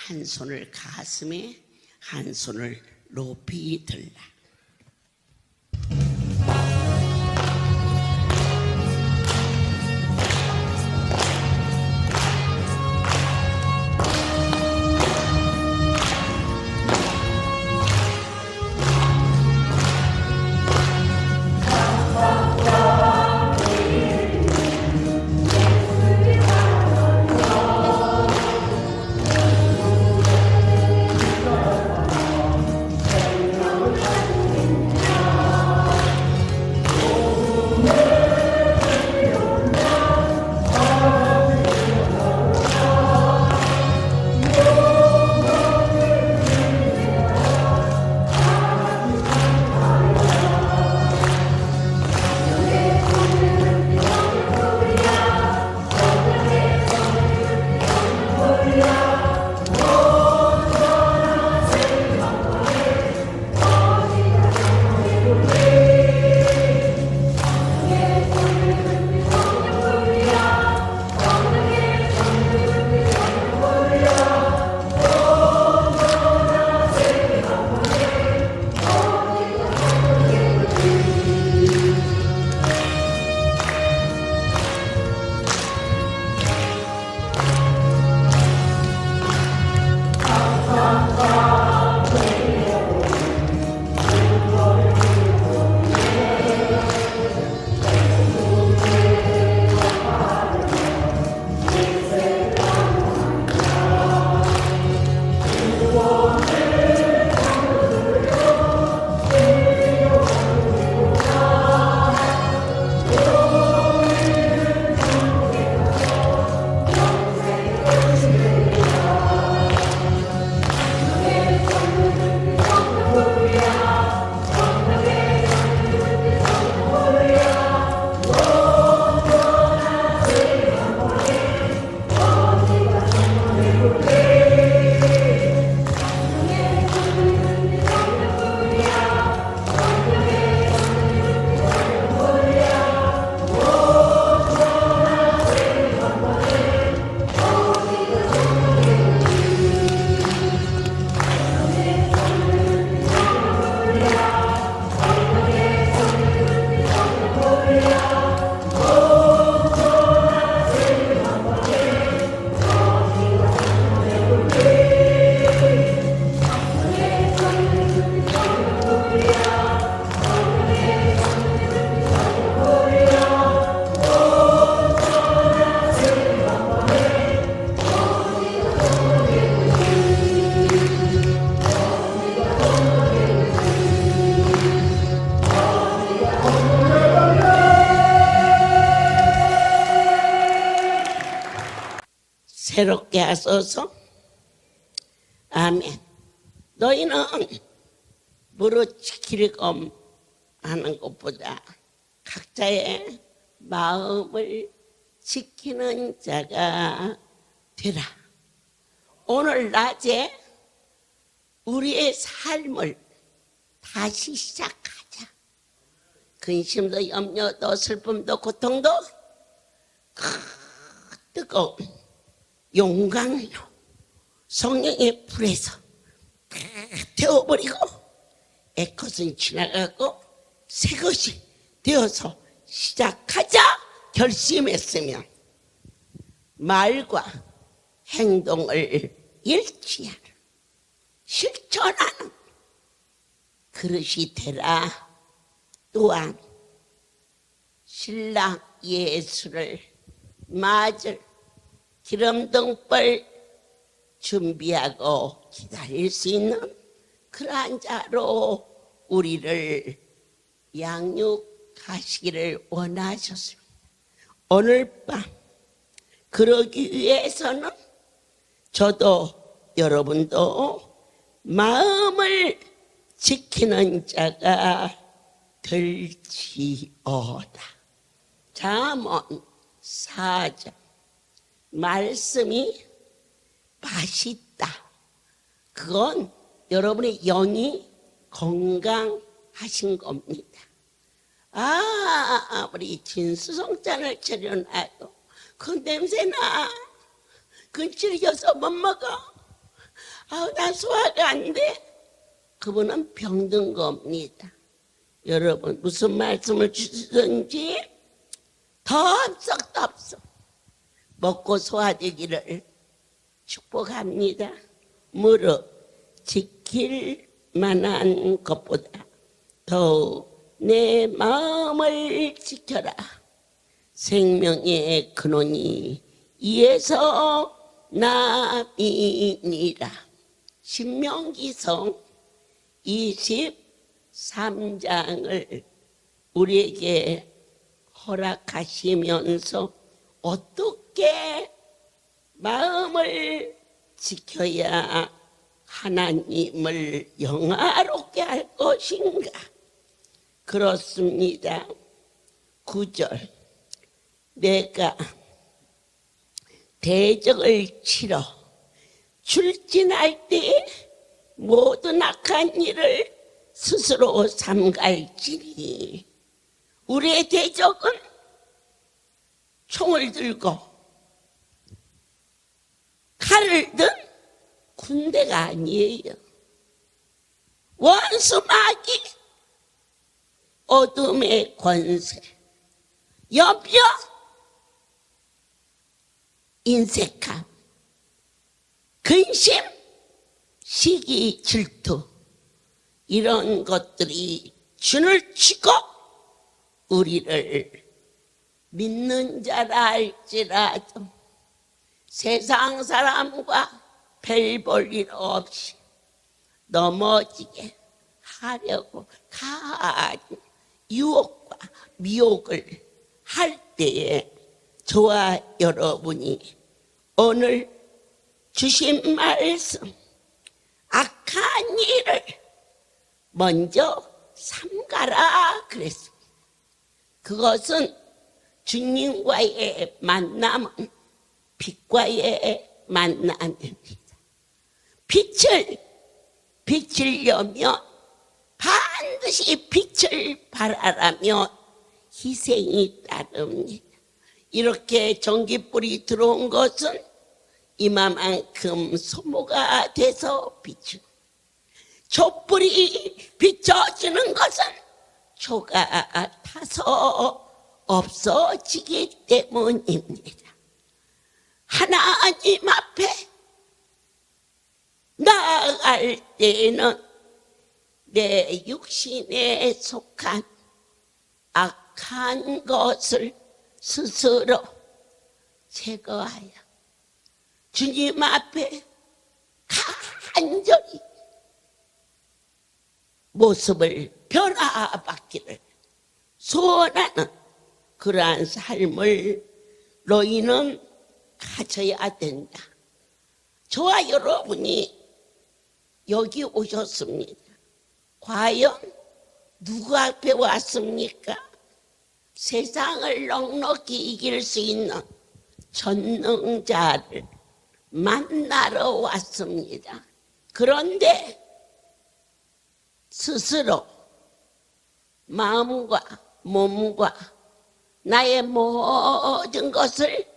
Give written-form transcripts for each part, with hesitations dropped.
한 손을 가슴에, 한 손을 높이 들라. 새롭게 하소서. 아멘. 너희는 무릇지키려고 하는 것보다 각자의 마음을 지키는 자가 되라. 오늘 낮에 우리의 삶을 다시 시작하자. 근심도 염려도 슬픔도 고통도 뜨거운 용광로 성령의 불에서 다 태워버리고 옛것은 지나가고 새것이 되어서 시작하자 결심했으면 말과 행동을 일치하는 실천하는 그릇이 되라. 또한 신랑 예수를 맞을 기름등불 준비하고 기다릴 수 있는 그러한 자로 우리를 양육하시기를 원하셨습니다. 오늘 밤 그러기 위해서는 저도 여러분도 마음을 지키는 자가 될지어다. 잠언 4장 말씀이 맛있다. 그건 여러분의 영이 건강하신 겁니다. 우리 진수성찬을 차려놔도 그 냄새나. 그건 질겨서 못 먹어. 나 소화가 안 돼. 그분은 병든 겁니다. 여러분 무슨 말씀을 주시든지 덥석덥석 먹고 소화되기를 축복합니다. 무릇 지킬 만한 것보다 더욱 내 마음을 지켜라. 생명의 근원이 이에서 나이니라. 신명기서 23장을 우리에게 허락하시면서 어떻게 마음을 지켜야 하나님을 영화롭게 할 것인가? 그렇습니다. 9절 내가 대적을 치러 출진할 때 모든 악한 일을 스스로 삼갈지니. 우리의 대적은 총을 들고 칼을 든 군대가 아니에요. 원수 마귀, 어둠의 권세, 염려, 인색함, 근심, 시기, 질투, 이런 것들이 준을 치고 우리를 믿는 자라 할지라도 세상 사람과 별 볼 일 없이 넘어지게 하려고 가진 유혹과 미혹을 할 때에 저와 여러분이 오늘 주신 말씀, 악한 일을 먼저 삼가라 그랬습니다. 그것은 주님과의 만남은 빛과의 만남입니다. 빛을 비추려면 반드시 빛을 발하라면 희생이 따릅니다. 이렇게 전기불이 들어온 것은 이마만큼 소모가 돼서 비추, 촛불이 비춰지는 것은 초가 타서 없어지기 때문입니다. 하나님 앞에 나아갈 때에는 내 육신에 속한 악한 것을 스스로 제거하여 주님 앞에 간절히 모습을 변화받기를 소원하는 그러한 삶을 너희는 가져야 된다. 저와 여러분이 여기 오셨습니다. 과연 누구 앞에 왔습니까? 세상을 넉넉히 이길 수 있는 전능자를 만나러 왔습니다. 그런데 스스로 마음과 몸과 나의 모든 것을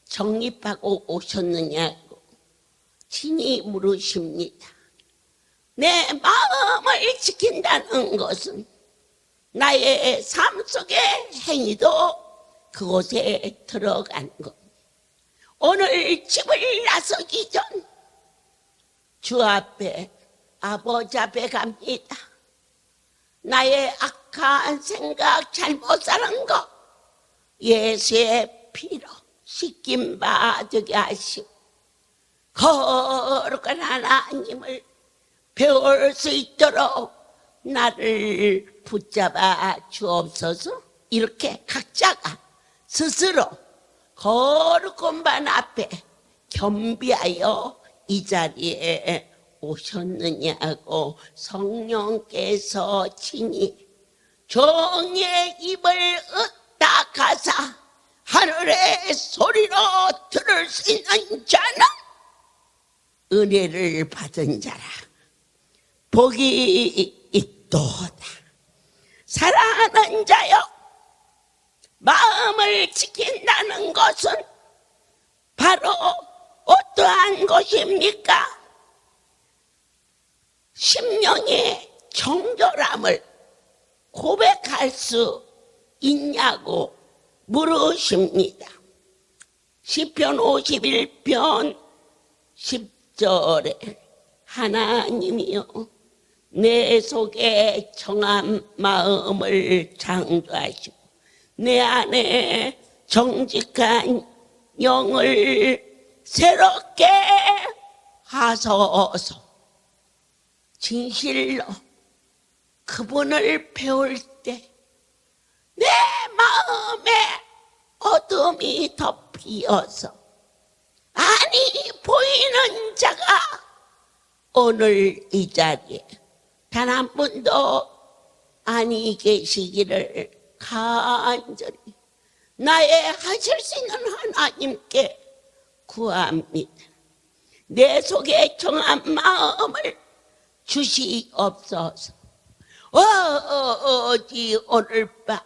정립하고 오셨느냐고 친히 물으십니다. 내 마음을 지킨다는 것은 나의 삶 속의 행위도 그곳에 들어간 겁니다. 오늘 집을 나서기 전 주 앞에 아버지 앞에 갑니다. 나의 악한 생각, 잘못 사는 것 예수의 피로 씻김 받게 하시고 거룩한 하나님을 배울 수 있도록 나를 붙잡아 주옵소서. 이렇게 각자가 스스로 거룩한 반 앞에 겸비하여 이 자리에 오셨느냐고 성령께서 친히 종의 입을 으다 가사 하늘의 소리로 들을 수 있는 자는 은혜를 받은 자라. 복이 있도다. 사랑하는 자여, 마음을 지킨다는 것은 바로 어떠한 것입니까? 심령의 정결함을 고백할 수 있냐고 물으십니다. 시편 51편 10절에 하나님이여 내 속에 정한 마음을 창조하시고 내 안에 정직한 영을 새롭게 하소서. 진실로 그분을 배울 때 내 마음에 어둠이 덮이어서 아니 보이는 자가 오늘 이 자리에 단 한 분도 아니 계시기를 간절히 나의 하실 수 있는 하나님께 구합니다. 내 속에 정한 마음을 주시옵소서. 어디 오늘 밤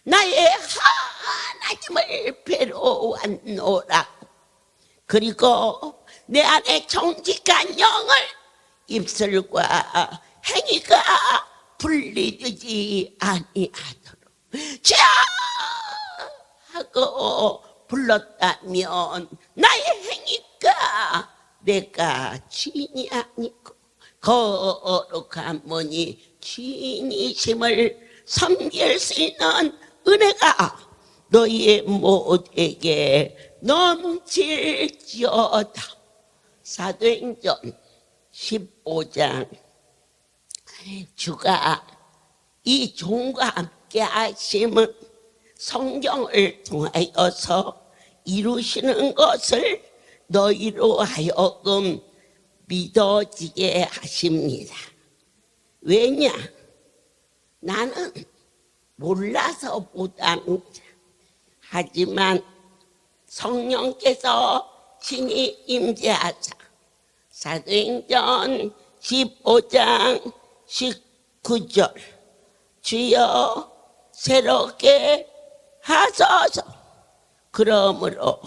나의 하나님을 뵈러 왔노라고. 그리고 내 안에 정직한 영을 입술과 행위가 분리되지 아니하도록 자 하고 불렀다면 나의 행위가 내가 주인이 아니고 거룩한 분이 주인이심을 섬길 수 있는 은혜가 너희 모두에게 넘칠지어다. 사도행전 15장 주가 이 종과 함께 하심은 성경을 통하여서 이루시는 것을 너희로 하여금 믿어지게 하십니다. 왜냐? 나는 몰라서 못합니다. 하지만 성령께서 친히 임재하사 사도행전 15장 19절 주여 새롭게 하소서. 그러므로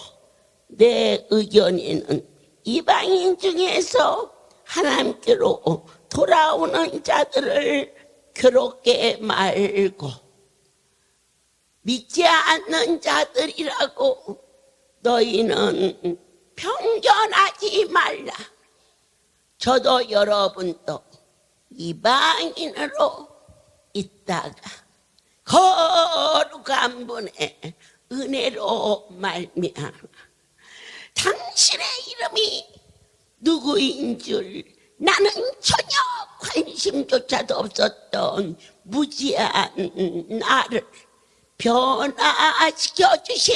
내 의견에는 이방인 중에서 하나님께로 돌아오는 자들을 괴롭게 말고 믿지 않는 자들이라고 너희는 편견하지 말라. 저도 여러분도 이방인으로 있다가 거룩한 분의 은혜로 말미암아 당신의 이름이 누구인 줄 나는 전혀 관심조차도 없었던 무지한 나를 변화시켜 주신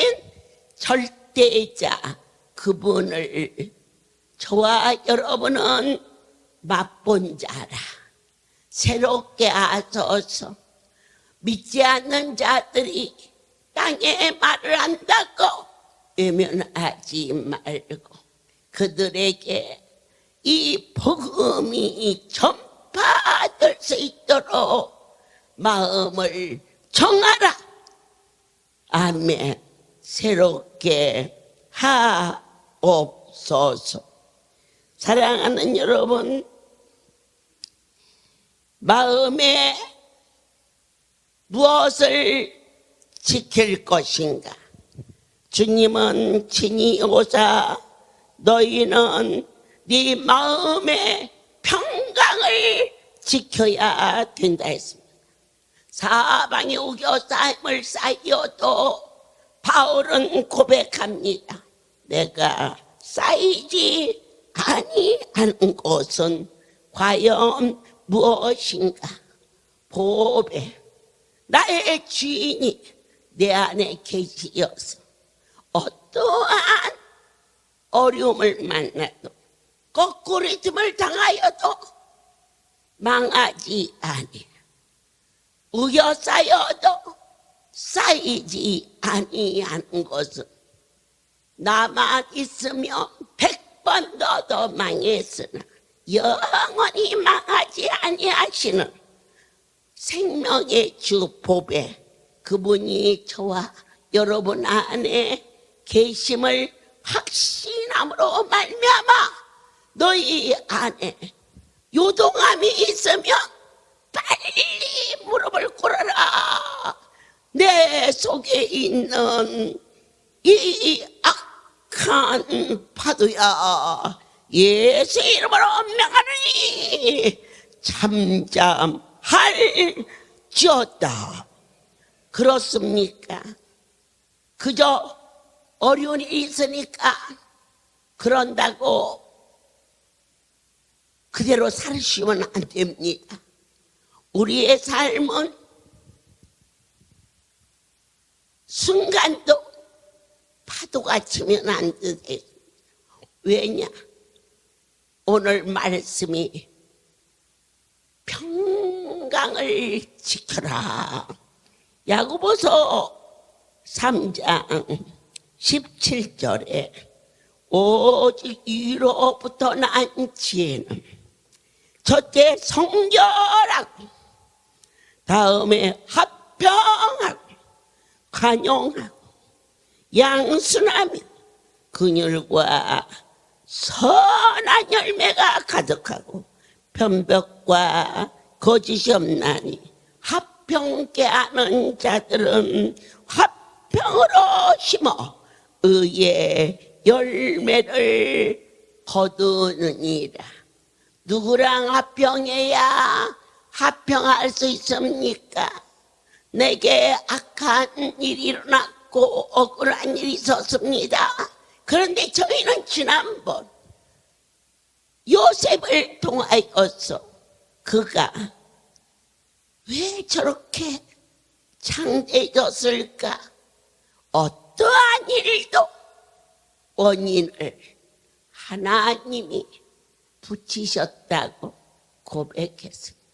절대자 그분을 저와 여러분은 맛본 자라. 새롭게 하소서. 믿지 않는 자들이 땅에 말을 한다고 외면하지 말고 그들에게 이 복음이 전파될 수 있도록 마음을 정하라. 아멘. 새롭게 하옵소서. 사랑하는 여러분, 마음에 무엇을 지킬 것인가? 주님은 친히 오사 너희는 네 마음의 평강을 지켜야 된다 했습니다. 사방에 우겨 쌓임을 쌓여도 바울은 고백합니다. 내가 쌓이지 아니하는 곳은 과연 무엇인가? 보배 나의 주인이 내 안에 계시어서 어떠한 어려움을 만나도 거꾸리즘을 당하여도 망하지 아니 우겨 쌓여도 쌓이지 아니하는 것은 나만 있으면 100번 더 망했으나 영원히 망하지 아니하시는 생명의 주 보배 그분이 저와 여러분 안에 계심을 확신함으로 말미암아 너희 안에 요동함이 있으면 빨리 무릎을 꿇어라. 내 속에 있는 이 악한 파도야, 예수의 이름으로 명하노니 잠잠할지어다. 그렇습니까? 그저 어려운 일이 있으니까 그런다고 그대로 살으시면 안 됩니다. 우리의 삶은 순간도 파도가 치면 안 되세요. 왜냐? 오늘 말씀이 평강을 지켜라. 야고보서 3장 17절에 오직 위로부터 난 지혜는 첫째 성결하고 다음에 합평하고 관용하고 양순하며 긍휼과 선한 열매가 가득하고 편벽과 거짓이 없나니 합평케 하는 자들은 합평으로 심어 의의 열매를 거두느니라. 누구랑 합평해야 합평할 수 있습니까? 내게 악한 일이 일어났고 억울한 일이 있었습니다. 그런데 저희는 지난번 요셉을 통하여서 그가 왜 저렇게 창대해졌을까? 어떠한 일도 원인을 하나님이 붙이셨다고 고백했습니다.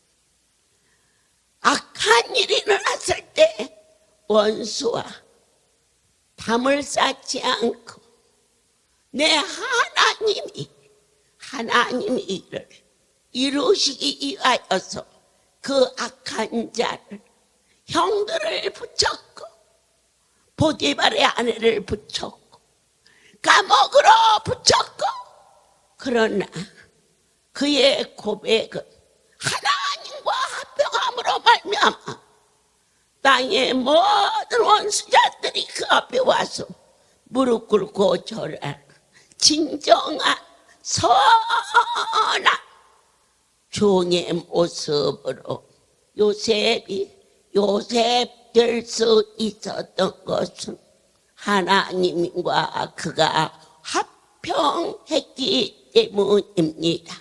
악한 일이 일어났을 때 원수와 담을 쌓지 않고 내 하나님이 이를 이루시기 위하여서 그 악한 자를 형들을 붙였고 보디발의 아내를 붙였고 감옥으로 붙였고, 그러나 그의 고백은 하나님과 합평함으로 말미암아 땅의 모든 원수자들이 그 앞에 와서 무릎 꿇고 절하는 진정한 선한 종의 모습으로 요셉이 요셉 될 수 있었던 것은 하나님과 그가 합평했기 때문입니다.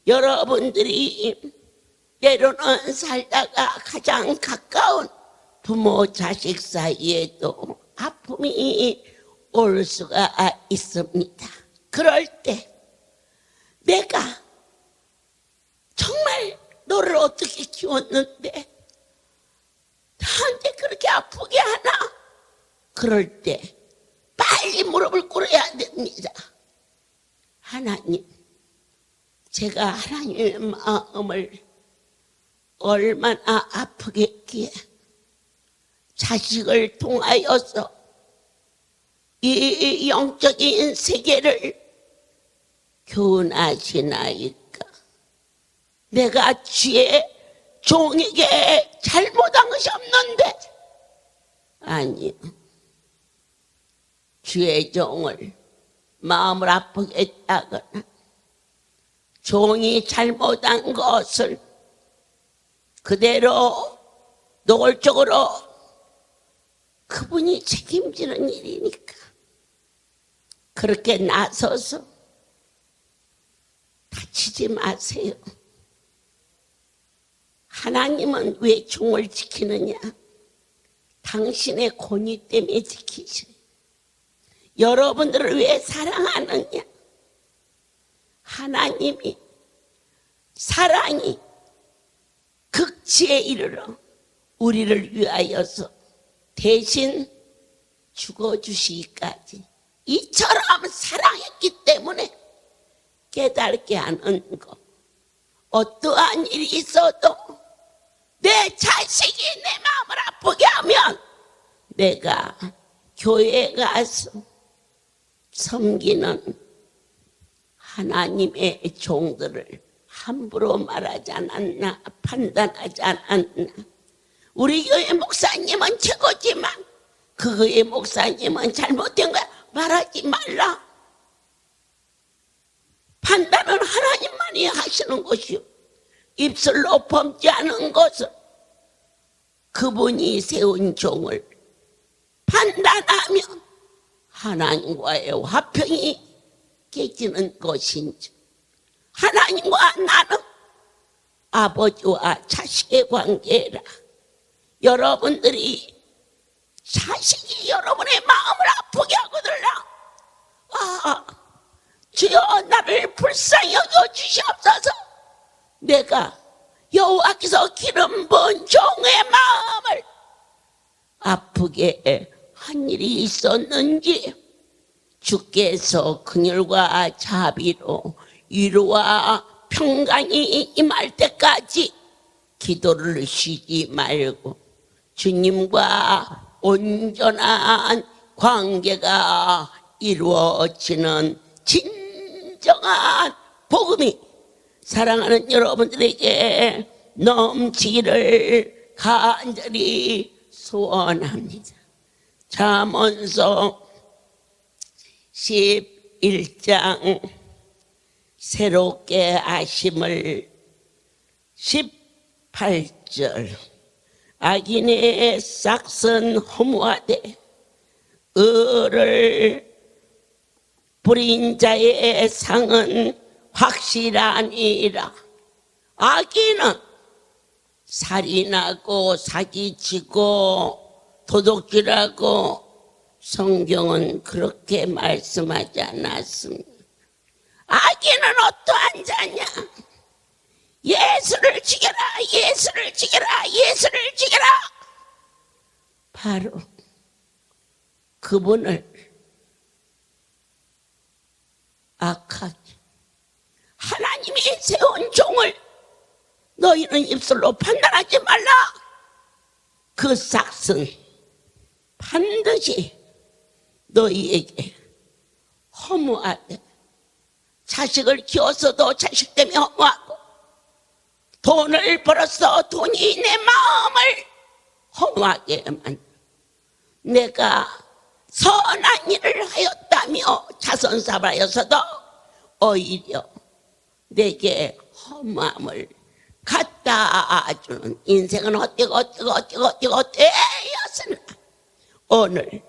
여러분들이 때로는 살다가 가장 가까운 부모 자식 사이에도 아픔이 올 수가 있습니다. 그럴 때 내가 정말 너를 어떻게 키웠는데 나한테 그렇게 아프게 하나? 그럴 때 빨리 무릎을 꿇어야 됩니다. 하나님, 제가 하나님의 마음을 얼마나 아프게 했기에 자식을 통하여서 이 영적인 세계를 교훈하시나이까? 내가 주의 종에게 잘못한 것이 없는데, 아니요, 주의 종을 마음을 아프게 했다거나 종이 잘못한 것을 그대로 노골적으로 그분이 책임지는 일이니까 그렇게 나서서 다치지 마세요. 하나님은 왜 종을 지키느냐? 당신의 권위 때문에 지키셔요. 여러분들을 왜 사랑하느냐? 하나님이 사랑이 극치에 이르러 우리를 위하여서 대신 죽어주시기까지 이처럼 사랑했기 때문에 깨닫게 하는 것. 어떠한 일이 있어도 내 자식이 내 마음을 아프게 하면 내가 교회에 가서 섬기는 하나님의 종들을 함부로 말하지 않았나, 판단하지 않았나. 우리 교회 목사님은 최고지만 그 교회 목사님은 잘못된 거야 말하지 말라. 판단은 하나님만이 하시는 것이요, 입술로 범지 않은 것은 그분이 세운 종을 판단하면 하나님과의 화평이 깨지는 것인지, 하나님과 나는 아버지와 자식의 관계라. 여러분들이 자식이 여러분의 마음을 아프게 하거들라. 주여 나를 불쌍히 여겨주시옵소서. 내가 여호와께서 기름 부은 종의 마음을 아프게 한 일이 있었는지, 주께서 긍휼과 자비로 위로와 평강이 임할 때까지 기도를 쉬지 말고 주님과 온전한 관계가 이루어지는 진정한 복음이 사랑하는 여러분들에게 넘치기를 간절히 소원합니다. 잠언서 11장 새롭게 하심을 18절 악인의 싹은 허무하되 의를 부린 자의 상은 확실하니라. 악인은 살인하고 사기치고 도둑질하고 성경은 그렇게 말씀하지 않았습니다. 악인은 어떠한 자냐? 예수를 죽여라, 예수를 죽여라, 예수를 죽여라. 바로 그분을 악하게, 하나님이 세운 종을 너희는 입술로 판단하지 말라. 그 싹은 반드시 너희에게 허무하되, 자식을 키웠어도 자식 때문에 허무하고, 돈을 벌었어 돈이 내 마음을 허무하게 만들어. 내가 선한 일을 하였다며 자선사발하여서도 오히려 내게 허무함을 갖다 주는 인생은 어때였으나 오늘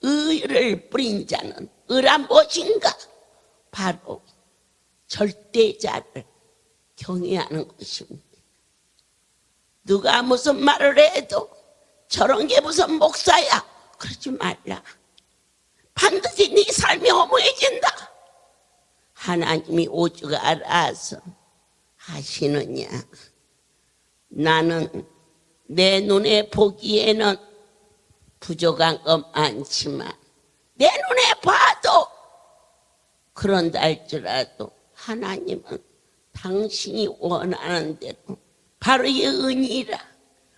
의를 뿌린 자는 의란 무엇인가? 바로 절대자를 경외하는 것입니다. 누가 무슨 말을 해도 저런 게 무슨 목사야, 그러지 말라. 반드시 네 삶이 허무해진다. 하나님이 오죽 알아서 하시느냐. 나는 내 눈에 보기에는 부족한 것 많지만 내 눈에 봐도 그런다 할지라도 하나님은 당신이 원하는 대로 바로 이 은혜라.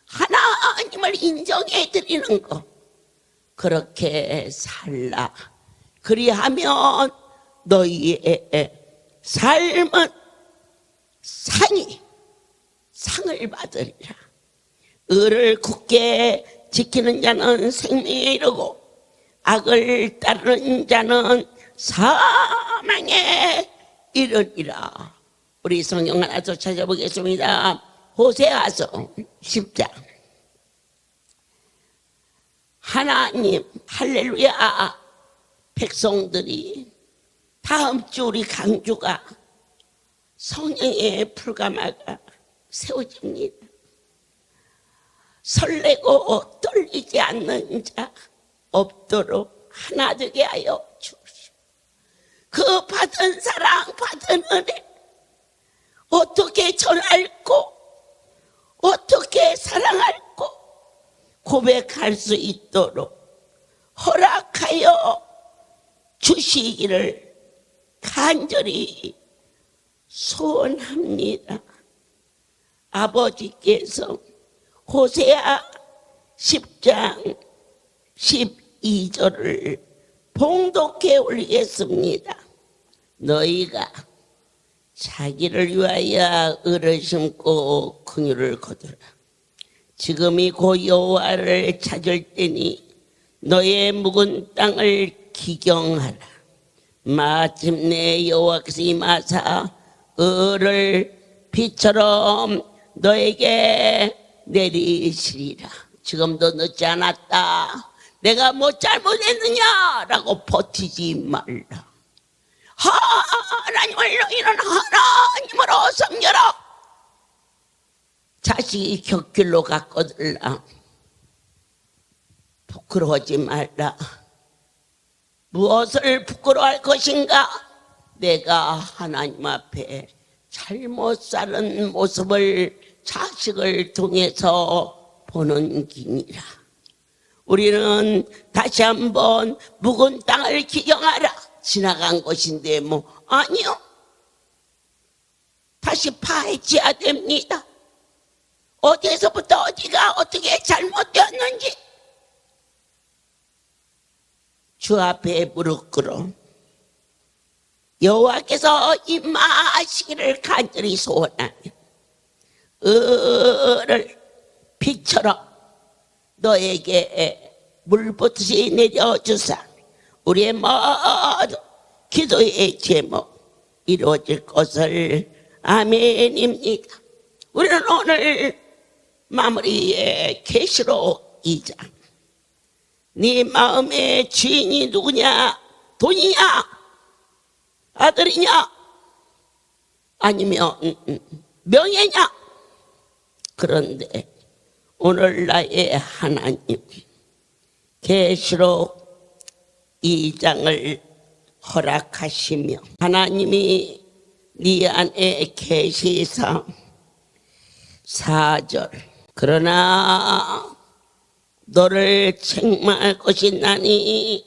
하나님을 인정해 드리는 것, 그렇게 살라. 그리하면 너희의 삶은 상을 받으리라. 의를 굳게 지키는 자는 생명에 이르고 악을 따르는 자는 사망에 이르리라. 우리 성경 하나 더 찾아보겠습니다. 호세아서 10장. 하나님, 할렐루야. 백성들이 다음 주 우리 강주가 성령의 불가마가 세워집니다. 설레고 떨리지 않는 자 없도록 하나 되게 하여 주시오. 그 받은 사랑, 받은 은혜 어떻게 전할고 어떻게 사랑할고 고백할 수 있도록 허락하여 주시기를 간절히 소원합니다. 아버지께서 호세아 10장 12절을 봉독해 올리겠습니다. 너희가 자기를 위하여 을을 심고 긍휼을 거두라. 지금이 고 여호와를 찾을 때니 너의 묵은 땅을 기경하라. 마침내 여호와께서 임하사 을을 비처럼 너에게 내리시리라. 지금도 늦지 않았다. 내가 뭐 잘못했느냐라고 버티지 말라. 하나님을 너희는 하나님으로 섬겨라. 자식이 곁길로 가거들라. 부끄러워하지 말라. 무엇을 부끄러워할 것인가? 내가 하나님 앞에 잘못 사는 모습을 자식을 통해서 보는 기니라. 우리는 다시 한번 묵은 땅을 기경하라. 지나간 것인데 뭐 아니요. 다시 파헤쳐야 됩니다. 어디에서부터 어디가 어떻게 잘못되었는지 주 앞에 무릎 꿇어 여호와께서 임하시기를 간절히 소원하며 을을 빛처럼 너에게 물붓듯이 내려주사 우리의 모든 기도의 제목 이루어질 것을 아멘입니다. 우리는 오늘 마무리에 계시록 2장 네 마음의 주인이 누구냐? 돈이냐? 아들이냐? 아니면 명예냐? 그런데 오늘 나의 하나님 계시록 2장을 허락하시며 하나님이 네 안에 계시사 4절 그러나 너를 책망할 것이 나니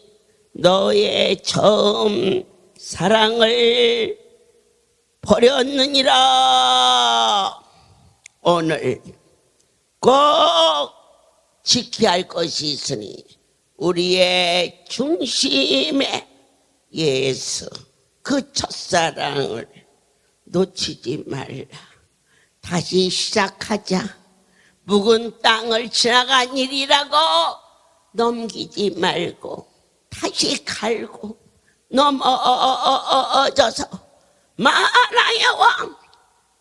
너의 처음 사랑을 버렸느니라. 오늘 꼭 지켜야 할 것이 있으니 우리의 중심에 예수 그 첫사랑을 놓치지 말라. 다시 시작하자. 묵은 땅을 지나간 일이라고 넘기지 말고 다시 갈고 넘어져서 만화의 왕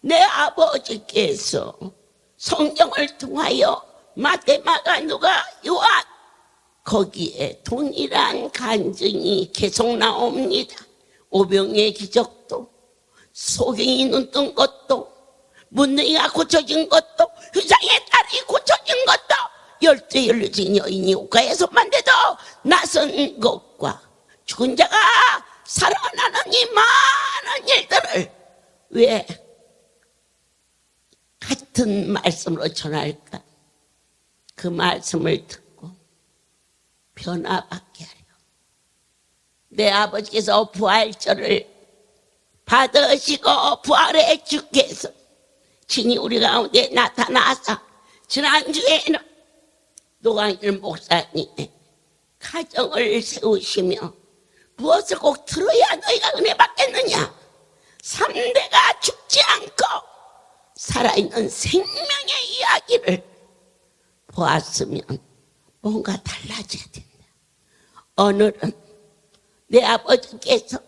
내 아버지께서 성경을 통하여 마태, 마가, 누가, 요한 거기에 동일한 간증이 계속 나옵니다. 오병의 기적도 소경이 눈 뜬 것도 문둥이가 고쳐진 것도 휘장의 딸이 고쳐진 것도 열두 열여진 여인이 옷가에서만 돼도 나선 것과 죽은 자가 살아나는 이 많은 일들을 왜 같은 말씀으로 전할까? 그 말씀을 듣고 변화받게 하려. 내 아버지께서 부활절을 받으시고 부활의 주께서 친히 우리 가운데 나타나서 지난주에는 노광일 목사님의 가정을 세우시며 무엇을 꼭 들어야 너희가 은혜 받겠느냐? 3대가 죽지 않고 살아있는 생명의 이야기를 보았으면 뭔가 달라져야 된다. 오늘은 내 아버지께서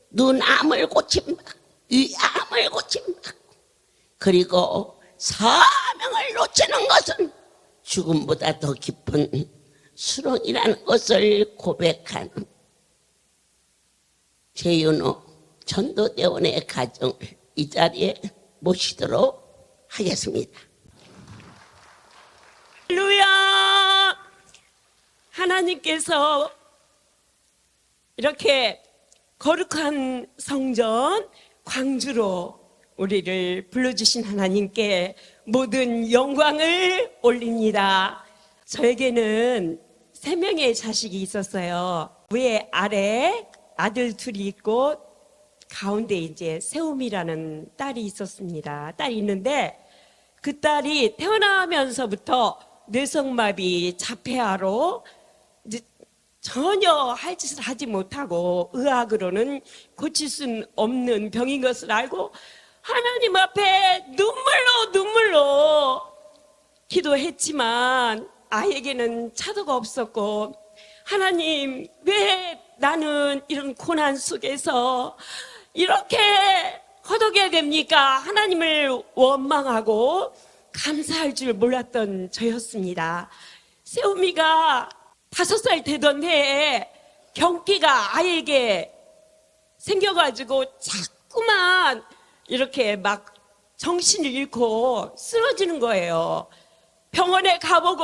눈암을 고침받고 위암을 고침받고 그리고 사명을 놓치는 것은 죽음보다 더 깊은 수렁이라는 것을 고백하는 최윤호 전도대원의 가정을 이 자리에 모시도록 하겠습니다. 할렐루야! 하나님께서 이렇게 거룩한 성전 광주로 우리를 불러주신 하나님께 모든 영광을 올립니다. 저에게는 3명의 자식이 있었어요. 위에 아래 아들 둘이 있고 가운데 이제 세움이라는 딸이 있었습니다. 딸이 있는데 그 딸이 태어나면서부터 뇌성마비 자폐아로 이제 전혀 할 짓을 하지 못하고 의학으로는 고칠 수 없는 병인 것을 알고 하나님 앞에 눈물로 기도했지만 아이에게는 차도가 없었고, 하나님 왜 나는 이런 고난 속에서 이렇게 허덕여야 됩니까? 하나님을 원망하고 감사할 줄 몰랐던 저였습니다. 세우미가 5살 되던 해에 경기가 아이에게 생겨가지고 자꾸만 이렇게 막 정신을 잃고 쓰러지는 거예요. 병원에 가보고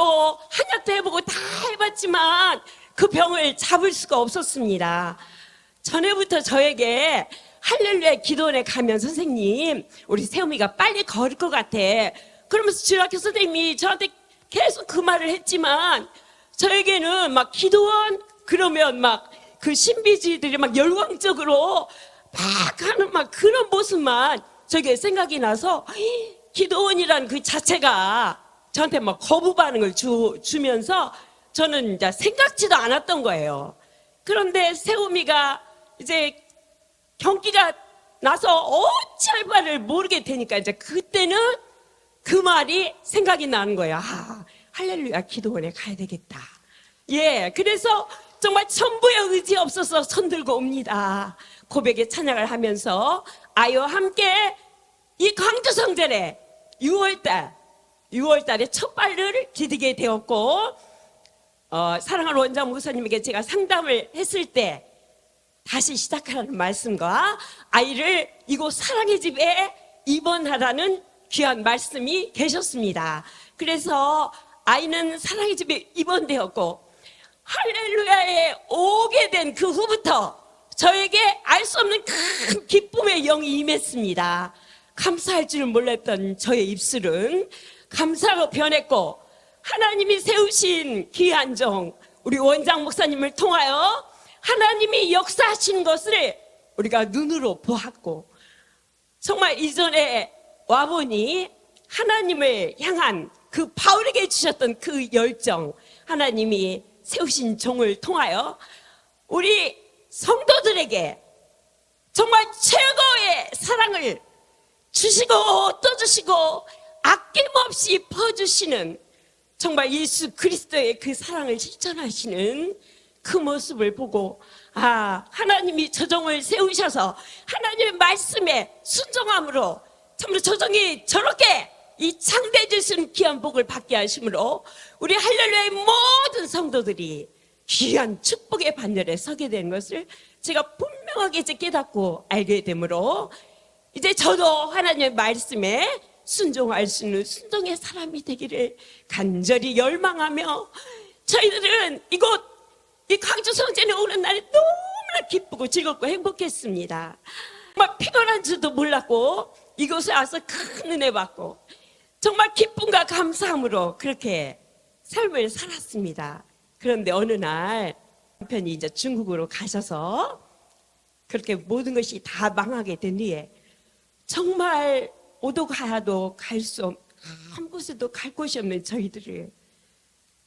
한약도 해보고 다 해봤지만 그 병을 잡을 수가 없었습니다. 전에부터 저에게 할렐루야 기도원에 가면 선생님, 우리 세우미가 빨리 걸을 것 같아. 그러면서 주일학교 선생님이 저한테 계속 그 말을 했지만, 저에게는 막 기도원 그러면 막 그 신비주의들이 막 열광적으로 막 하는 막 그런 모습만 저에게 생각이 나서, 기도원이라는 그 자체가 저한테 막 거부 반응을 주면서 저는 이제 생각지도 않았던 거예요. 그런데 세우미가 이제 경기가 나서 어찌할 바를 모르게 되니까 이제 그때는 그 말이 생각이 나는 거예요. 아, 할렐루야 기도원에 가야 되겠다. 예, 그래서 정말 천부의 의지 없어서 손들고 옵니다. 고백의 찬양을 하면서 아이와 함께 이 광주 성전에 6월달에 첫 발을 디디게 되었고, 사랑하는 원장 목사님에게 제가 상담을 했을 때 다시 시작하라는 말씀과 아이를 이곳 사랑의 집에 입원하라는 귀한 말씀이 계셨습니다. 그래서 아이는 사랑의 집에 입원되었고, 할렐루야에 오게 된 그 후부터 저에게 알 수 없는 큰 기쁨의 영이 임했습니다. 감사할 줄 몰랐던 저의 입술은 감사로 변했고, 하나님이 세우신 귀한 종 우리 원장 목사님을 통하여 하나님이 역사하신 것을 우리가 눈으로 보았고, 정말 이전에 와보니 하나님을 향한 그 바울에게 주셨던 그 열정, 하나님이 세우신 종을 통하여 우리 성도들에게 정말 최고의 사랑을 주시고 또 주시고 아낌없이 퍼주시는, 정말 예수 그리스도의 그 사랑을 실천하시는 그 모습을 보고, 아, 하나님이 저 종을 세우셔서 하나님의 말씀에 순종함으로 참으로 저 종이 저렇게 이 창대해질 수 있는 귀한 복을 받게 하심으로 우리 할렐루야의 모든 성도들이 귀한 축복의 반열에 서게 된 것을 제가 분명하게 이제 깨닫고 알게 되므로, 이제 저도 하나님의 말씀에 순종할 수 있는 순종의 사람이 되기를 간절히 열망하며, 저희들은 이곳 이 광주 성전에 오는 날이 너무나 기쁘고 즐겁고 행복했습니다. 정말 피곤한 줄도 몰랐고 이곳에 와서 큰 은혜 받고 정말 기쁨과 감사함으로 그렇게 삶을 살았습니다. 그런데 어느 날 남편이 이제 중국으로 가셔서 그렇게 모든 것이 다 망하게 된 뒤에 정말 오도 가야도 한 곳에도 갈 곳이 없는 저희들을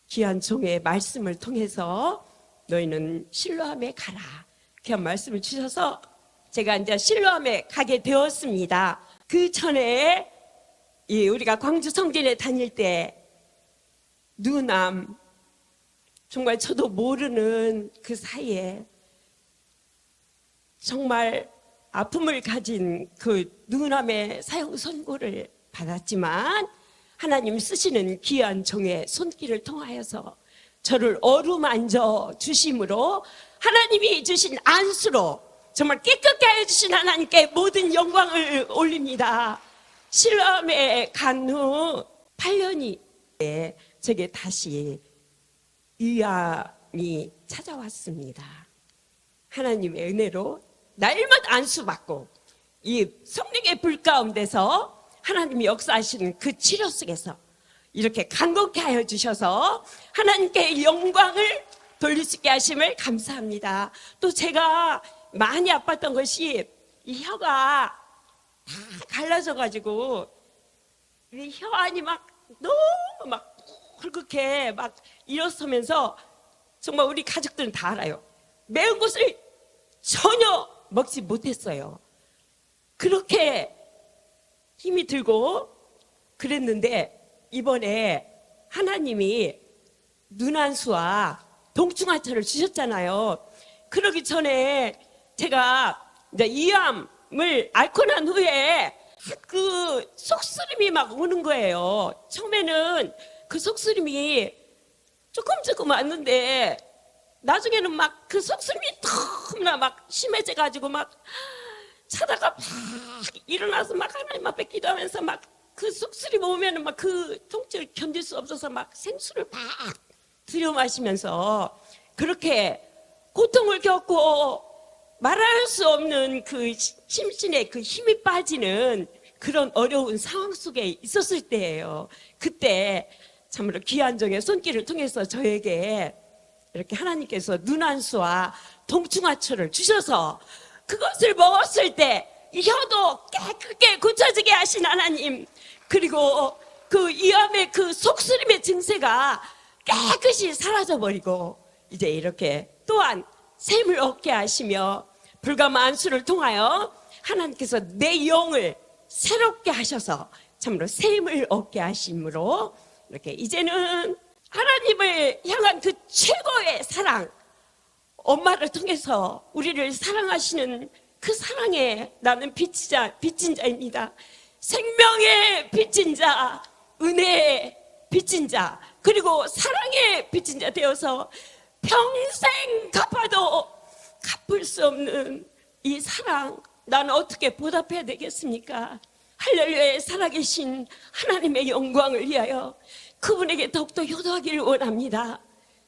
귀한 종의 말씀을 통해서 너희는 실로암에 가라, 귀한 말씀을 주셔서 제가 이제 실로암에 가게 되었습니다. 그 전에 우리가 광주 성전에 다닐 때 누남, 정말 저도 모르는 그 사이에 정말 아픔을 가진 그 누남의 사형 선고를 받았지만, 하나님 쓰시는 귀한 종의 손길을 통하여서 저를 어루만져 주심으로 하나님이 주신 안수로 정말 깨끗게 하여 주신 하나님께 모든 영광을 올립니다. 실로암에 간 후 8년이 제게 다시 위암이 찾아왔습니다. 하나님의 은혜로 날마다 안수받고 이 성령의 불 가운데서 하나님이 역사하시는 그 치료 속에서 이렇게 강건케 하여 주셔서 하나님께 영광을 돌릴 수 있게 하심을 감사합니다. 또 제가 많이 아팠던 것이 이 혀가 다 갈라져 가지고 이 혀 안이 막 너무 막 굵게 막 일어서면서 정말 우리 가족들은 다 알아요. 매운 것을 전혀 먹지 못했어요. 그렇게 힘이 들고 그랬는데 이번에 하나님이 눈안수와 동충하초를 주셨잖아요. 그러기 전에 제가 이제 이암을 앓고 난 후에 그 속쓰림이 막 오는 거예요. 처음에는 그 속쓰림이 조금 왔는데 나중에는 막 그 속쓰림이 너무나 막 심해져가지고 막 자다가 막 일어나서 막 하나님 앞에 기도하면서 막 그 속쓰림 오면은 막 그 통증을 견딜 수 없어서 막 생수를 막 들여 마시면서 그렇게 고통을 겪고 말할 수 없는 그 심신의 그 힘이 빠지는 그런 어려운 상황 속에 있었을 때예요. 그때 참으로 귀한 종의 손길을 통해서 저에게 이렇게 하나님께서 눈안수와 동충하초를 주셔서 그것을 먹었을 때 이 혀도 깨끗게 고쳐지게 하신 하나님, 그리고 그 이암의 그 속쓰림의 증세가 깨끗이 사라져버리고 이제 이렇게 또한 샘을 얻게 하시며 불가마 안수를 통하여 하나님께서 내 영을 새롭게 하셔서 참으로 샘을 얻게 하심으로 이렇게 이제는 하나님을 향한 그 최고의 사랑, 엄마를 통해서 우리를 사랑하시는 그 사랑에 나는 빚진 자입니다. 생명의 빚진 자, 은혜의 빚진 자, 그리고 사랑의 빚진 자 되어서 평생 갚아도 갚을 수 없는 이 사랑, 나는 어떻게 보답해야 되겠습니까? 할렐루야에 살아계신 하나님의 영광을 위하여 그분에게 더욱더 효도하기를 원합니다.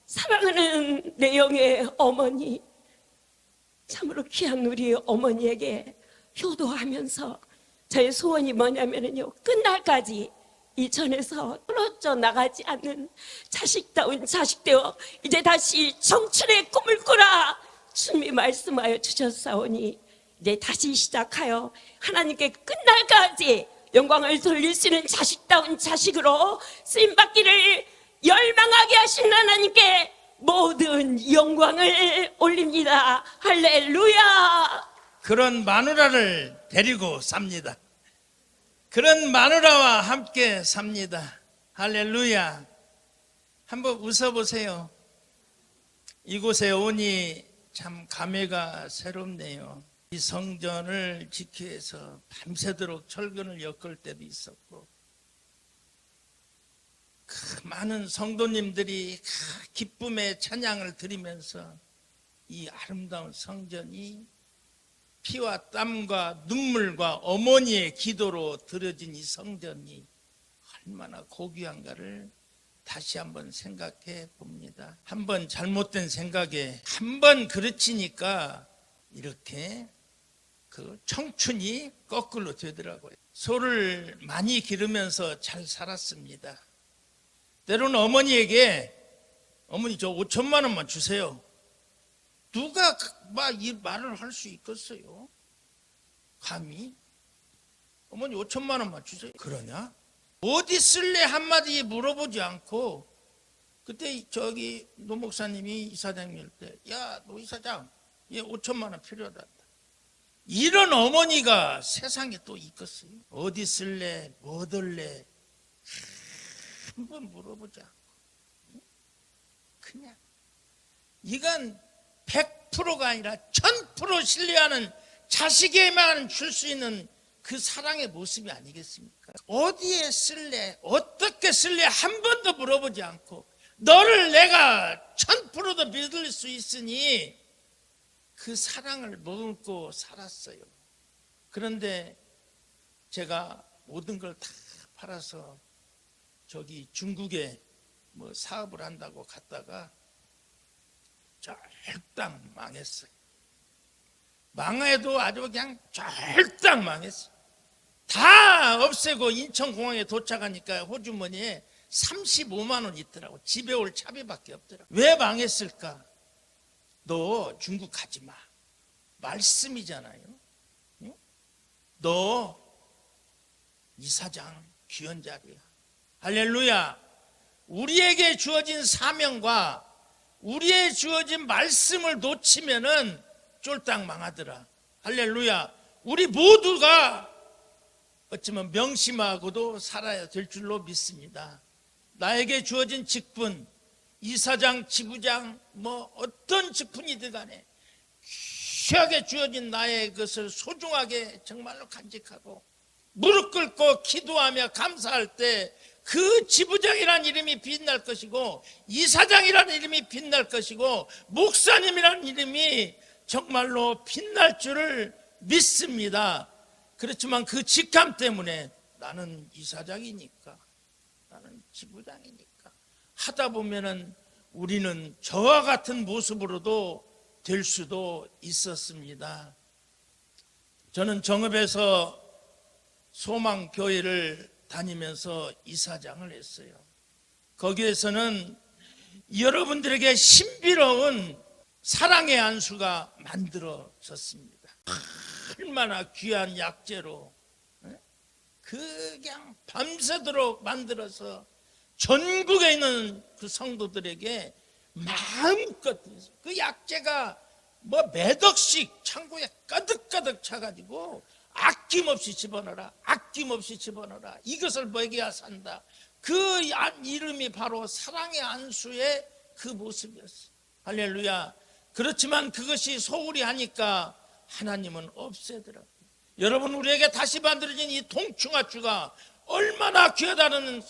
사랑하는 내 영의 어머니, 참으로 귀한 우리 어머니에게 효도하면서 저의 소원이 뭐냐면요, 끝날까지 이 전에서 떨어져 나가지 않는 자식다운 자식 되어 이제 다시 청춘의 꿈을 꾸라 주님이 말씀하여 주셨사오니 이제 다시 시작하여 하나님께 끝날까지 영광을 돌릴 수 있는 자식다운 자식으로 쓰임받기를 열망하게 하신 하나님께 모든 영광을 올립니다. 할렐루야. 그런 마누라를 데리고 삽니다. 그런 마누라와 함께 삽니다. 할렐루야. 한번 웃어보세요. 이곳에 오니 참 감회가 새롭네요. 이 성전을 지키기 위해서 밤새도록 철근을 엮을 때도 있었고, 그 많은 성도님들이 그 기쁨의 찬양을 드리면서 이 아름다운 성전이 피와 땀과 눈물과 어머니의 기도로 드려진 이 성전이 얼마나 고귀한가를 다시 한번 생각해 봅니다. 한번 잘못된 생각에 한번 그르치니까 이렇게 그 청춘이 거꾸로 되더라고요. 소를 많이 기르면서 잘 살았습니다. 때로는 어머니에게 어머니 저 5천만 원만 주세요. 누가 막 이 말을 할 수 있겠어요? 감히 어머니 5천만 원만 주세요. 그러냐? 어디 쓸래 한마디 물어보지 않고 그때 저기 노 목사님이 이사장일 때 야 노 이사장 얘 5천만 원 필요하다. 이런 어머니가 세상에 또 있겠어요? 어디 쓸래? 뭐 들래? 한번 물어보지 않고 그냥 이건 100%가 아니라 1000% 신뢰하는 자식에만 줄 수 있는 그 사랑의 모습이 아니겠습니까? 어디에 쓸래? 어떻게 쓸래? 한 번도 물어보지 않고 너를 내가 1000%도 믿을 수 있으니 그 사랑을 머금고 살았어요. 그런데 제가 모든 걸 다 팔아서 저기 중국에 뭐 사업을 한다고 갔다가 절딱 망했어요. 망해도 아주 그냥 절딱 망했어요. 다 없애고 인천공항에 도착하니까 호주머니에 35만 원 있더라고. 집에 올 차비밖에 없더라고. 왜 망했을까? 너 중국 가지 마. 말씀이잖아요. 응? 너 이사장 귀한 자리야. 할렐루야. 우리에게 주어진 사명과 우리의 주어진 말씀을 놓치면은 쫄딱 망하더라. 할렐루야. 우리 모두가 어쩌면 명심하고도 살아야 될 줄로 믿습니다. 나에게 주어진 직분, 이사장, 지부장, 뭐 어떤 직분이든 간에 귀하게 주어진 나의 것을 소중하게 정말로 간직하고 무릎 꿇고 기도하며 감사할 때 그 지부장이라는 이름이 빛날 것이고 이사장이라는 이름이 빛날 것이고 목사님이라는 이름이 정말로 빛날 줄을 믿습니다. 그렇지만 그 직함 때문에 나는 이사장이니까, 나는 지부장이니까 하다 보면은 우리는 저와 같은 모습으로도 될 수도 있었습니다. 저는 정읍에서 소망교회를 다니면서 이사장을 했어요. 거기에서는 여러분들에게 신비로운 사랑의 안수가 만들어졌습니다. 얼마나 귀한 약재로 그냥 밤새도록 만들어서 전국에 있는 그 성도들에게 마음껏 그 약재가 뭐 몇 억씩 창고에 가득가득 차가지고 아낌없이 집어넣어라, 아낌없이 집어넣어라. 이것을 먹여야 산다. 그 이름이 바로 사랑의 안수의 그 모습이었어요. 할렐루야. 그렇지만 그것이 소홀히 하니까 하나님은 없애더라고요. 여러분, 우리에게 다시 만들어진 이 동충하추가 얼마나 귀하다는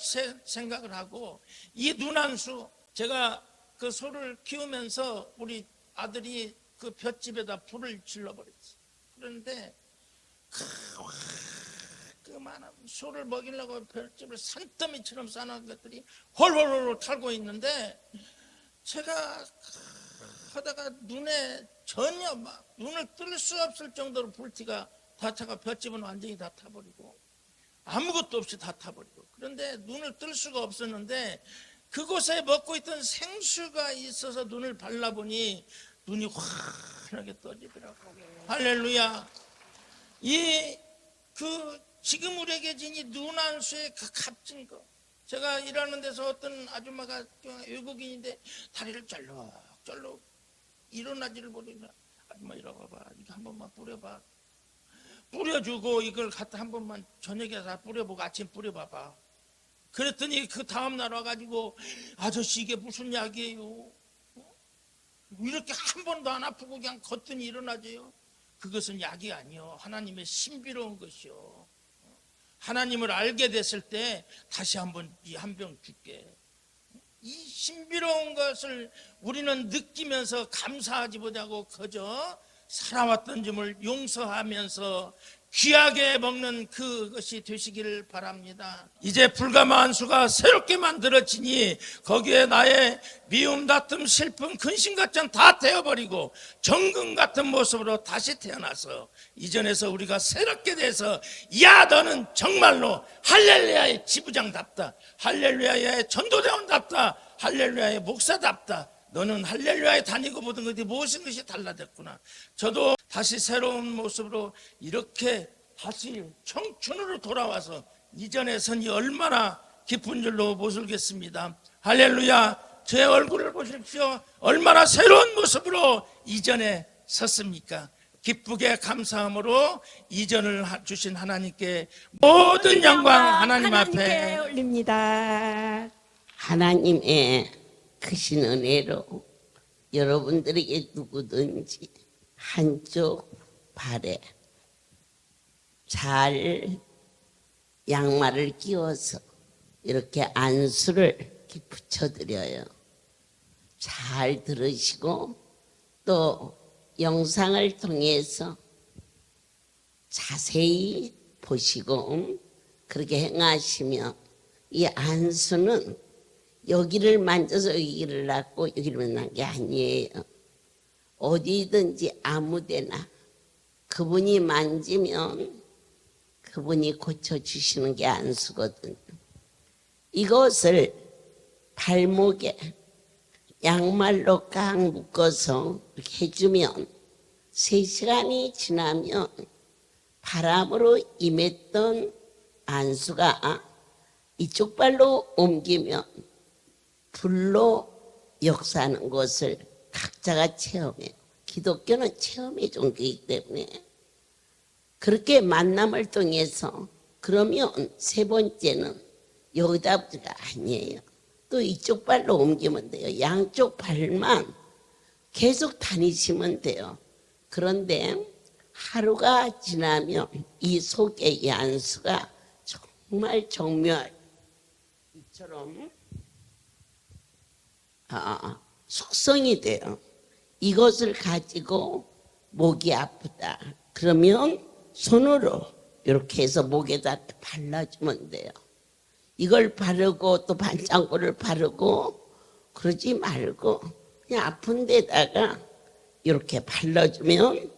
생각을 하고, 이 눈안수, 제가 그 소를 키우면서 우리 아들이 그 볏집에다 불을 질러버렸어요. 그런데 그만한 소를 먹이려고 볏집을 산더미처럼 쌓아놓은 것들이 홀홀홀 탈고 있는데, 제가 하다가 눈에 전혀 막 눈을 뜰 수 없을 정도로 불티가 다 차가 볏집은 완전히 다 타버리고 아무것도 없이 다 타버리고, 그런데 눈을 뜰 수가 없었는데 그곳에 먹고 있던 생수가 있어서 눈을 발라보니 눈이 환하게 떠지더라고요. 할렐루야. 지금 우리에게 진 이 눈안수의 그 값진 거, 제가 일하는 데서 어떤 아줌마가 외국인인데 다리를 쩔룩쩔룩 일어나지를 못하니까, 아줌마 이리 와봐, 이거 한 번만 뿌려봐. 뿌려주고 이걸 갖다 한 번만 저녁에 다 뿌려보고 아침 뿌려봐봐. 그랬더니 그 다음날 와가지고, 아저씨 이게 무슨 약이에요? 이렇게 한 번도 안 아프고 그냥 걷더니 일어나져요. 그것은 약이 아니요, 하나님의 신비로운 것이요. 하나님을 알게 됐을 때 다시 한번 이 한 병 줄게. 이 신비로운 것을 우리는 느끼면서 감사하지 못하고 그저 살아왔던 점을 용서하면서 귀하게 먹는 그것이 되시기를 바랍니다. 이제 불가마 안수가 새롭게 만들어지니 거기에 나의 미움, 다툼, 슬픔, 근심 걱정 다 태워버리고 정금 같은 모습으로 다시 태어나서 이전에서 우리가 새롭게 돼서, 야, 너는 정말로 할렐루야의 지부장답다, 할렐루야의 전도대원답다, 할렐루야의 목사답다, 너는 할렐루야에 다니고 보던 것이 무엇인 것이 달라졌구나. 저도 다시 새로운 모습으로 이렇게 다시 청춘으로 돌아와서 이전의 선이 얼마나 깊은 줄로 모르겠습니다. 할렐루야. 제 얼굴을 보십시오. 얼마나 새로운 모습으로 이전에 섰습니까? 기쁘게 감사함으로 이전을 주신 하나님께 모든 영광 하나님 앞에 올립니다. 하나님의 크신 은혜로 여러분들에게 누구든지 한쪽 발에 잘 양말을 끼워서 이렇게 안수를 이렇게 붙여드려요. 잘 들으시고 또 영상을 통해서 자세히 보시고 그렇게 행하시면 이 안수는 여기를 만져서 여기를 놨고 여기를 만난 게 아니에요. 어디든지 아무데나 그분이 만지면 그분이 고쳐주시는 게 안수거든요. 이것을 발목에 양말로 꽉 묶어서 이렇게 해주면 3시간이 지나면 바람으로 임했던 안수가 이쪽 발로 옮기면 불로 역사하는 것을 각자가 체험해요. 기독교는 체험해 준 거기 때문에 그렇게 만남을 통해서 그러면 세 번째는 여기다가 아니에요. 또 이쪽 발로 옮기면 돼요. 양쪽 발만 계속 다니시면 돼요. 그런데 하루가 지나면 이 속의 안수가 정말 정말 이처럼 숙성이 돼요. 이것을 가지고 목이 아프다 그러면 손으로 이렇게 해서 목에다 발라주면 돼요. 이걸 바르고 또 반창고를 바르고 그러지 말고 그냥 아픈 데다가 이렇게 발라주면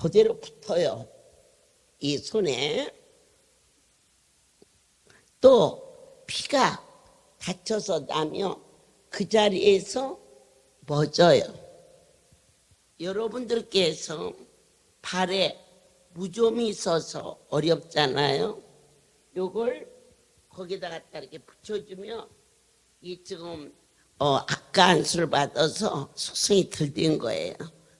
그대로 붙어요. 이 손에. 또 피가 다쳐서 나면 그 자리에서 멎어요. 여러분들께서 발에 무좀이 있어서 어렵잖아요. 요걸 거기다 갖다 이렇게 붙여주면 이 지금 아까 안수를 받아서 숙성이 덜 된 거예요.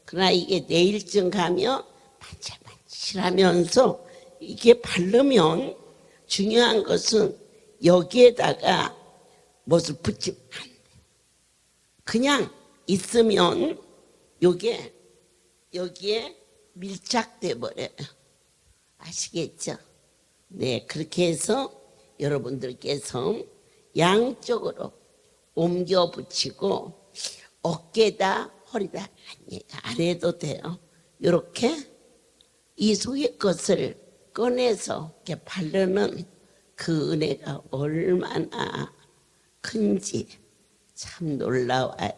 그러나 이게 내일쯤 가면 반질반질하면서 이게 바르면 중요한 것은 여기에다가 무엇을 붙이면 안 돼요. 그냥 있으면 요게 여기에 밀착돼 버려요. 아시겠죠? 네, 그렇게 해서 여러분들께서 양쪽으로 옮겨 붙이고 어깨다 허리다 안 해도 돼요. 이렇게 이 속의 것을 꺼내서 이렇게 바르는 그 은혜가 얼마나 큰지 참 놀라워요.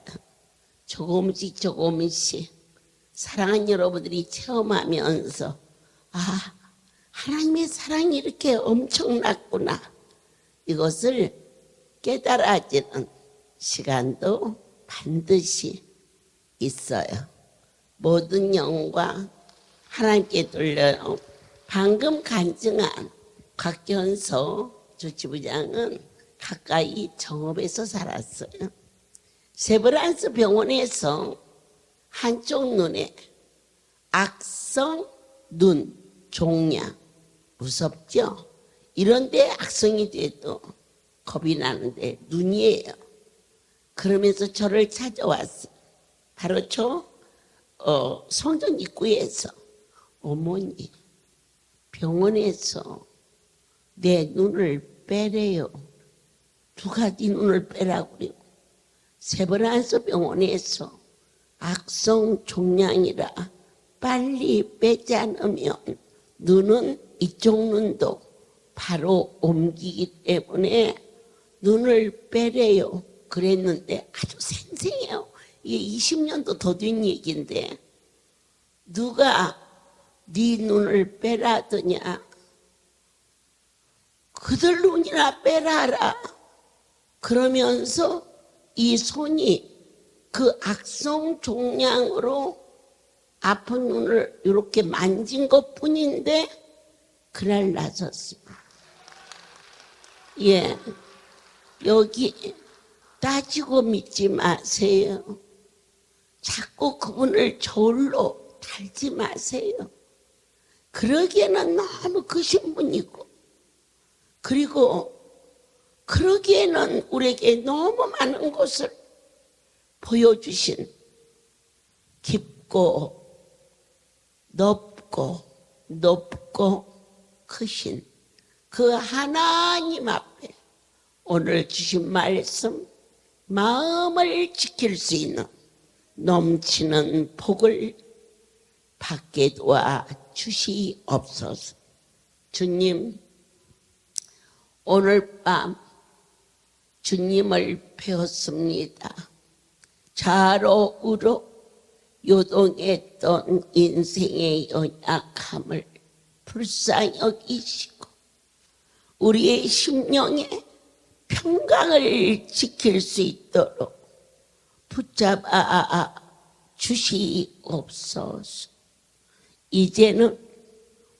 조금씩 조금씩 사랑하는 여러분들이 체험하면서 하나님의 사랑이 이렇게 엄청났구나 이것을 깨달아지는 시간도 반드시 있어요. 모든 영광 하나님께 돌려요. 방금 간증한 곽견서 주치부장은 가까이 정읍에서 살았어요. 세브란스 병원에서 한쪽 눈에 악성 눈 종양 무섭죠? 이런데 악성이 돼도 겁이 나는데 눈이에요. 그러면서 저를 찾아왔어요. 바로 성전 입구에서 어머니 병원에서 내 눈을 빼래요. 두 가지 눈을 빼라고 그래요. 세브란스 병원에서 악성 종양이라 빨리 빼지 않으면 눈은 이쪽 눈도 바로 옮기기 때문에 눈을 빼래요. 그랬는데 아주 생생해요. 이게 20년도 더 된 얘기인데 누가 네 눈을 빼라더냐. 그들 눈이나 빼라라. 그러면서 이 손이 그 악성 종양으로 아픈 눈을 이렇게 만진 것뿐인데 그날 나섰습니다. 예, 여기 따지고 믿지 마세요. 자꾸 그분을 저울로 달지 마세요. 그러기에는 너무 크신 분이고 그리고 그러기에는 우리에게 너무 많은 것을 보여주신 깊고 높고 크신 그 하나님 앞에 오늘 주신 말씀 마음을 지킬 수 있는 넘치는 복을 받게 도와 주시옵소서. 주님, 오늘 밤 주님을 배웠습니다. 좌로 우로 요동했던 인생의 연약함을 불쌍히 여기시고 우리의 심령에 평강을 지킬 수 있도록 붙잡아 주시옵소서. 이제는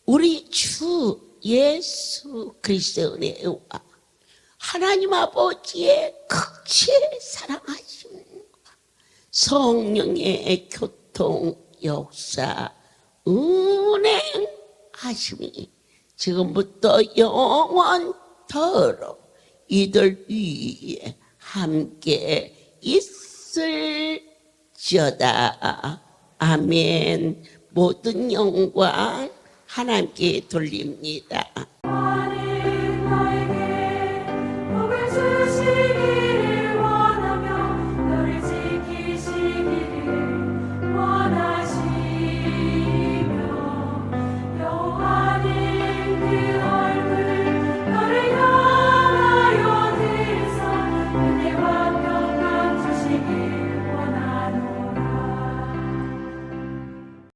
우리 주 예수 그리스도의 은혜와 하나님 아버지의 극치의 사랑하심과 성령의 교통 역사 운행하심이 지금부터 영원토록 이들 위에 함께 있을지어다. 아멘. 모든 영광 하나님께 돌립니다.